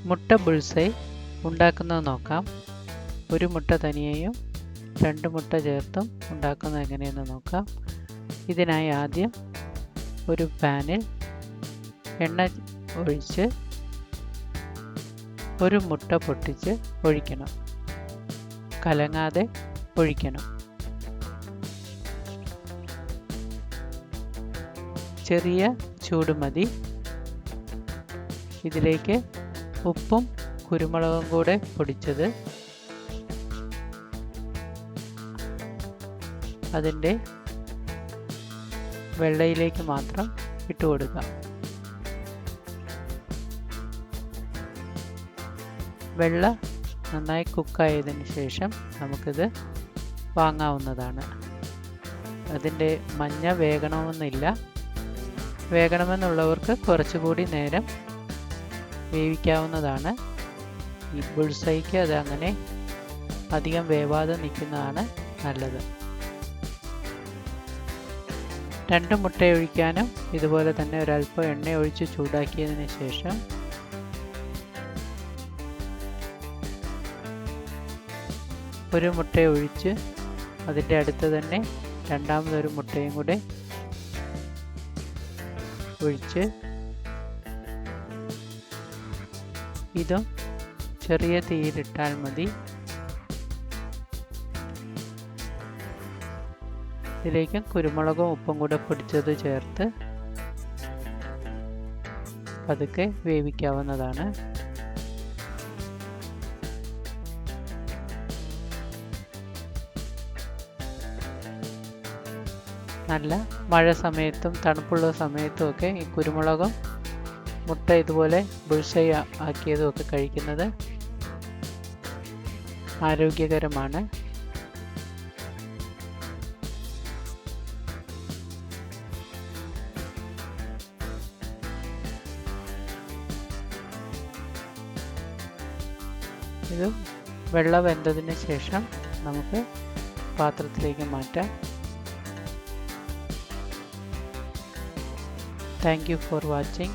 മുട്ട ബുൾസൈ ഉണ്ടാക്കുന്നത് നോക്കാം. ഒരു മുട്ട തനിയെയും 2 മുട്ട ചേർത്തും ഉണ്ടാക്കുന്നത് എങ്ങനെയെന്ന് നോക്കാം. ഇതിനായി ആദ്യം ഒരു പാനിൽ എണ്ണ ഒഴിച്ച് ഒരു മുട്ട പൊട്ടിച്ച് ഒഴിക്കണം. കലങ്ങാതെ ഒഴിക്കണം. ചെറിയ ചൂട് മതി. ഇതിലേക്ക് ഉപ്പും കുരുമുളകും കൂടെ പൊടിച്ചത് അതിൻ്റെ വെള്ളയിലേക്ക് മാത്രം ഇട്ട് കൊടുക്കാം. വെള്ള നന്നായി കുക്കായതിന് ശേഷം നമുക്കിത് വാങ്ങാവുന്നതാണ്. അതിൻ്റെ മഞ്ഞ വേകണമെന്നില്ല. വേകണമെന്നുള്ളവർക്ക് കുറച്ചുകൂടി നേരം വേവിക്കാവുന്നതാണ്. ഈ ബുൾസൈക്ക് അത് അങ്ങനെ അധികം വേവാതെ നിൽക്കുന്നതാണ് നല്ലത്. 2 മുട്ട ഒഴിക്കാനും ഇതുപോലെ തന്നെ ഒരല്പം എണ്ണ ഒഴിച്ച് ചൂടാക്കിയതിന് ശേഷം ഒരു മുട്ട ഒഴിച്ച് അതിൻ്റെ അടുത്ത് തന്നെ രണ്ടാമതൊരു മുട്ടയും കൂടെ ഒഴിച്ച് ഇതും ചെറിയ തീയിലിട്ടാൽ മതി. ഇതിലേക്ക് കുരുമുളകും ഉപ്പും കൂടെ പൊടിച്ചത് ചേർത്ത് പതുക്കെ വേവിക്കാവുന്നതാണ്. നല്ല മഴ സമയത്തും തണുപ്പുള്ള സമയത്തും ഒക്കെ ഈ കുരുമുളകും മുട്ട ഇതുപോലെ ബുൾസൈ ആക്കിയതും ഒക്കെ കഴിക്കുന്നത് ആരോഗ്യകരമാണ്. ഇത് വെള്ളം വെന്തതിന് ശേഷം നമുക്ക് പാത്രത്തിലേക്ക് മാറ്റാം. Thank you for watching.